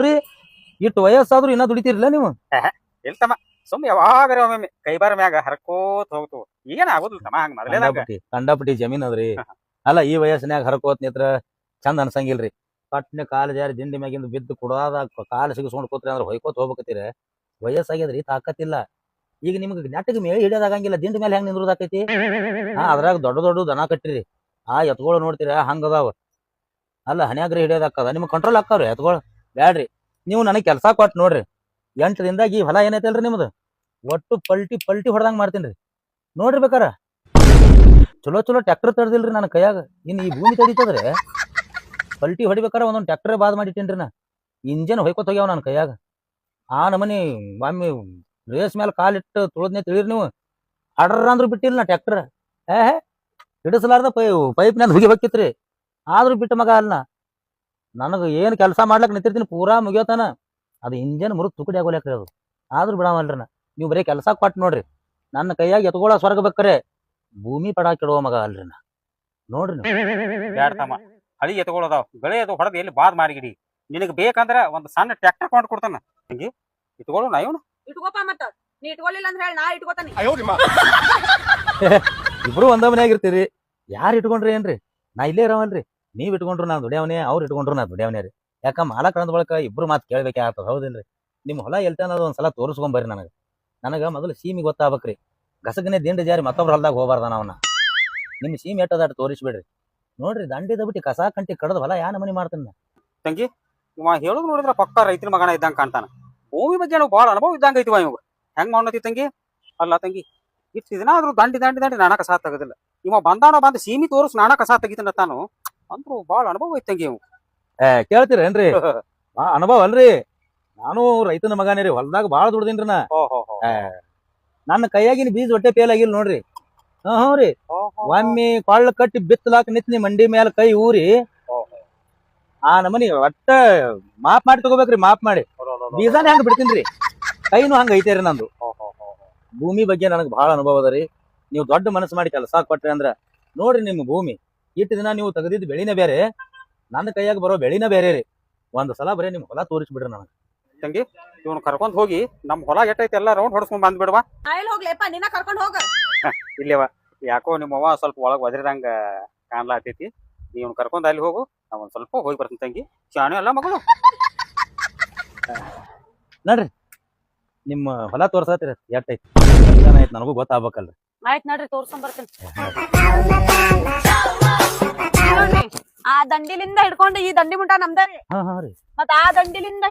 ಅಲ್ರಿ ಇಟ್ಟು ವಯಸ್ಸಾದ್ರು ಇನ್ನ ದುಡಿತೀರಿಲ್ಲ ನೀವು? ಇಲ್ತಮ್ಮ ಸುಮ್ ಯಾವಾಗಾರ ಒಮ್ಮೆ ಕೈಬಾರ ಮ್ಯಾಗ ಹರ್ಕೋತ್ ಹೋಗ್ತು ಏನ್ ಆಗುದಿಲ್ಲ ತಮ್ಮ ಹಂಗ ಮೊದಲೇದಾಗ ಕಂಡಾಪಟ್ಟಿ ಜಮೀನ್ ಅದ್ರಿ. ಅಲ್ಲ ಈ ವಯಸ್ಸಿನಾಗ ಹರ್ಕೋತ್ ನಿತ್ರ ಚಂದ ಅನ್ಸಂಗಿಲ್ರಿ. ಪಟ್ನೆ ಕಾಲು ಜಾರಿ ದಿಂಡಿ ಮ್ಯಾಗಿಂದ ಬಿದ್ದು ಕುಡಾದ ಕಾಲು ಸಿಗಿಸ್ಕೊಂಡ್ ಕೂತ್ರಿ ಅಂದ್ರೆ ಹೊಯ್ಕೋತ್ ಹೋಗ್ಬೇಕತ್ತೀರ. ವಯಸ್ಸಾಗ್ಯದ್ರಿ, ತಾಕತ್ತಿಲ್ಲ. ಈಗ ನಿಮ್ಗೆ ನೆಟ್ಟಿಗೆ ಮೇಳಿ ಹಿಡಿಯೋದಾಗಂಗಿಲ್ಲ, ದಿಂಡಿ ಮೇಲೆ ಹೆಂಗ್ ನಿಂದ್ರದಾಕೈತಿ? ಅದ್ರಾಗ ದೊಡ್ಡ ದೊಡ್ಡ ದನ ಕಟ್ಟಿರಿ, ಆ ಎತ್ಗಳು ನೋಡ್ತೀರ ಹಂಗದಾವ. ಅಲ್ಲ ಹನ್ಯಾಗ್ರಿ ಹಿಡಿಯೋದಾಕದ, ನಿಮ್ಗೆ ಕಂಟ್ರೋಲ್ ಹಾಕವ್ರಿ ಎತ್ಗಳು. ಬ್ಯಾಡ್ರಿ, ನೀವು ನನಗೆ ಕೆಲಸ ಕೊಟ್ಟು ನೋಡ್ರಿ. 8 ದಿನದಾಗ ಈ ಹೊಲ ಏನೈತಲ್ರಿ ನಿಮ್ದು ಒಟ್ಟು ಪಲ್ಟಿ ಪಲ್ಟಿ ಹೊಡೆದಂಗ್ ಮಾಡ್ತೀನಿ ನೋಡ್ರಿ. ಬೇಕಾರ ಚಲೋ ಚಲೋ ಟ್ರ್ಯಾಕ್ಟರ್ ತರದಿಲ್ರಿ ನನ್ನ ಕೈಯಾಗ. ಇನ್ನು ಈ ಭೂಮಿ ತಡೀತದ್ರೆ ಪಲ್ಟಿ ಹೊಡಿಬೇಕಾರ ಒಂದೊಂದು ಟ್ರ್ಯಾಕ್ಟರ್ ಬಾದ್ ಮಾಡಿಟ್ಟೇನ್ರಿ ನಾ. ಇಂಜನ್ ಹೊಯ್ಕೋತ ಹೋಗ್ಯಾವ ನನ್ನ ಕೈಯಾಗ. ಆ ನಮನಿ ಒಮ್ಮೆ ರೇಸ್ ಮೇಲೆ ಕಾಲಿಟ್ಟು ತುಳದ್ನೆ ತಿಳಿರಿ ನೀವು. ಅಡ್ರ ಅಂದ್ರು ಬಿಟ್ಟಿಲ್ಲ ನಾ ಟ್ರ್ಯಾಕ್ಟರ್. ಹಿಡಿಸಲಾರ್ದ ಪೈಪ್ ನಾನು ಹುಗಿ ಹೊಕ್ಕಿತ್ರಿ, ಆದ್ರೂ ಬಿಟ್ಟ ಮಗ ಅಲ್ಲ. ನನಗೆ ಏನು ಕೆಲಸ ಮಾಡ್ಲಕ್ ನಿಂತಿರ್ತೀನಿ ಪೂರಾ ಮುಗಿಯೋತಾನ. ಅದು ಇಂಜನ್ ಮುರುಗ್ ತುಕಡಿ ಆಗೋಲ್ಯಾಕ್ರಿ ಅದು, ಆದ್ರೂ ಬಿಡವಲ್ರಿ ನಾ. ನೀವು ಬರೀ ಕೆಲಸ ಕೊಟ್ಟು ನೋಡ್ರಿ, ನನ್ನ ಕೈಯಾಗ ಎತ್ಗೊಳ ಸ್ವರ್ಗ ಬೇಕ್ರೆ ಭೂಮಿ ಪಡ ಕೆಡುವ ಮಗ ಅಲ್ರಿ ನಾ. ನೋಡ್ರಿ ಬ್ಯಾಡ್ತಮ್ಮ, ಹಳಿ ಎತ್ಕೊಳ್ಳೋದಾವ್ ಗಳೆ ಅದು ಹೊಡೆದು ಎಲ್ಲಿ ಬಾದ್ ಮಾರಿಗಿಡಿ. ನಿನಗೆ ಬೇಕಂದ್ರ ಒಂದ್ ಸಣ್ಣ ಟ್ರ್ಯಾಕ್ಟರ್ ಕೊಂಡು ಕೊಡ್ತಾನ. ಹಿಂಗಿ ಇಟ್ಕೊಳ್ಳು ನಾ ಇವನು ಇಟ್ಕೋಪ ಮತ್ತ ನೀ ಇಟ್ಕೊಳ್ಳಿಲ್ಲ ಅಂದ್ರೆ ಹೇಳಿ ನಾ ಇಟ್ಕೋತಾನೆ. ಇಬ್ರು ಒಂದ ಮನ್ಯಾಗ ಇರ್ತೀರಿ, ಯಾರು ಇಟ್ಕೊಂಡ್ರಿ ಏನ್ರಿ? ನಾ ಇಲ್ಲೇ ಇರವಲ್ರಿ. ನೀವ್ ಇಟ್ಕೊಂಡ್ರು ನಾ ದುಡಿಯವನೇ, ಅವ್ರು ಇಟ್ಕೊಂಡ್ರು ನಾ ದುಡಿಯವನೇ ರೀ. ಯಾಕ ಮಾಲಕ್ ಅಂದ ಬಳಕ ಇಬ್ರು ಮಾತು ಕೇಳ್ಬೇಕೆ ಆಗ್ತದ, ಹೌದಿಲ್ರಿ? ನಿಮ್ ಹೊಲ ಎಲ್ತಾನದ ಒಂದ್ಸಲ ತೋರಿಸ್ಕೊಂಬರ್ರಿ ನನಗೆ. ನನಗ ಮೊದಲು ಸೀಮಿ ಗೊತ್ತಾಗ್ಬೇಕ್ರಿ. ಗಸಗನೆ ದಿಂಡ ಜಾರಿ ಮತ್ತೊಬ್ರ ಹೊಲ್ದಾಗ ಹೋಗ್ಬಾರ್ದ ನಾವನ್ನ. ನಿಮ್ ಸೀಮಿ ಎಟ್ಟದಾಟ ತೋರಿಸ್ಬಿಡ್ರಿ. ನೋಡ್ರಿ ದಂಡಿದ ಬಿಟ್ಟು ಕಸ ಕಂಟಿ ಕಡದ ಹೊಲ ಯಾ ನಮನಿ ಮಾಡ್ತಾನ ತಂಗಿ. ಇವ ಹೇಳುದು ನೋಡಿದ್ರ ಪಕ್ಕ ರೈತರ ಮಗನ ಇದ್ದಂಗ ಕಾಣ್ತಾನ. ಭೂಮಿ ಬಗ್ಗೆ ನಾವು ಬಾಳ ಅನುಭವ ಇದ್ದಂಗ ಐತಿವ ಇವಾಗ. ಹೆಂಗ್ ಮಾಡತಿ ತಂಗಿ? ಅಲ್ಲ ತಂಗಿ, ಇಷ್ಟು ದಿನ ಆದ್ರೂ ದಂಡಿ ದಂಡಿ ದಂಡಿ ನಾನ ಕಸ ತೆಗದಿಲ್ಲ. ಇವ ಬಂದಾನ ಬಂದ ಸೀಮಿ ತೋರಿಸ್ ನಾನ ಕಸ ತೆಗಿತಾನ ತಾನು. ಅಂದ್ರು ಬಾಳ ಅನುಭವ ಐತಿ ತಂಗಿ ಇವ್. ಕೇಳ್ತೀರೇನ್ರಿ? ಅನುಭವ ಅಲ್ರಿ, ನಾನು ರೈತನ ಮಗನೇ ರೀ. ಹೊಲ್ದಾಗ ಬಾಳ ದುಡ್ದಿನ್ರಿ ನಾ. ನನ್ನ ಕೈಯಾಗಿನ ಬೀಜ ಹೊಟ್ಟೆ ಫೇಲ್ ಆಗಿಲ್ಲ ನೋಡ್ರಿ. ಹ್ಞೂ ರೀ, ಒಮ್ಮೆ ಕೊಳ್ಳ ಕಟ್ಟಿ ಬಿತ್ತಲಾಕ ನಿತ್ನಿ ಮಂಡಿ ಮ್ಯಾಲ ಕೈ ಊರಿ ಆ ನಮನಿ ಒಟ್ಟ ಮಾಪ್ ಮಾಡಿ ತಗೋಬೇಕ್ರಿ. ಮಾಪ್ ಮಾಡಿ ಬೀಜಾನೇ ಹಂಗ ಬಿಡ್ತೀನ್ರಿ, ಕೈನು ಹಂಗ ಐತೇರಿ ನಂದು. ಭೂಮಿ ಬಗ್ಗೆ ನನಗೆ ಬಹಳ ಅನುಭವ ಅದ ರೀ. ನೀವು ದೊಡ್ಡ ಮನಸ್ಸು ಮಾಡಿ ಕೆಲಸ ಕೊಟ್ರಿ ಅಂದ್ರ ನೋಡ್ರಿ, ನಿಮ್ಮ ಭೂಮಿ ಇಟ್ಟು ದಿನ ನೀವು ತೆಗೆದಿದ್ದು ಬೆಳಿನ ಬೇರೆ, ನನ್ನ ಕೈಯಾಗ ಬರೋ ಬೆಳಿನ ಬೇರೆ ರೀ. ಒಂದ್ ಸಲ ಬರೀ ನಿಮ್ ಹೊಲ ತೋರಿಸ್ಬಿಡ್ರಿ ನನಗೆ. ತಂಗಿ, ಇವನು ಕರ್ಕೊಂಡ್ ಹೋಗಿ ನಮ್ ಹೊಲ ಎಟ್ಟೈತಿ ಎಲ್ಲ ರೌಂಡ್ ಹೊಡ್ಸ್ಕೊಂಡ್ ಬಂದ್ಬಿಡ್ವಾ. ಹೋಗ್ಲೇಪ ನಿನ್ನ ಕರ್ಕೊಂಡ್ ಹೋಗ. ಇಲ್ಲೇವ ಯಾಕೋ ನಿಮ್ಮವ್ವ ಸ್ವಲ್ಪ ಒಳಗ್ ಒದರಿದಂಗ ಕಾಣ್ಲಾತೈತಿ. ನೀವ್ ಕರ್ಕೊಂಡ್ ಅಲ್ಲಿ ಹೋಗು, ನಾ ಒಂದ್ ಸ್ವಲ್ಪ ಹೋಗಿ ಬರ್ತೀನಿ ತಂಗಿ. ಶಾಣೆ ಅಲ್ಲ ಮಗಳು. ನೋಡ್ರಿ ನಿಮ್ಮ ಹೊಲ ತೋರ್ಸತ್ತೀರ ಎಟ್ಟೈತಿ ಐತಿ ನನಗೂ ಗೊತ್ತಾಗ್ಬೇಕಲ್ರಿ. ಆಯ್ತ್ ನೋಡ್ರಿ ತೋರ್ಸ್ಕೊಂಡ್ ಬರ್ತೀನಿ. ಆ ದಂಡಿಲಿಂದ ಹಿಡ್ಕೊಂಡು ಈ ದಂಡಿ ಮುಂಟ ನಮ್ದ ರೀ. ಹಾ ರೀ. ಮತ್ತ ಆ ದಂಡಿಲಿಂದ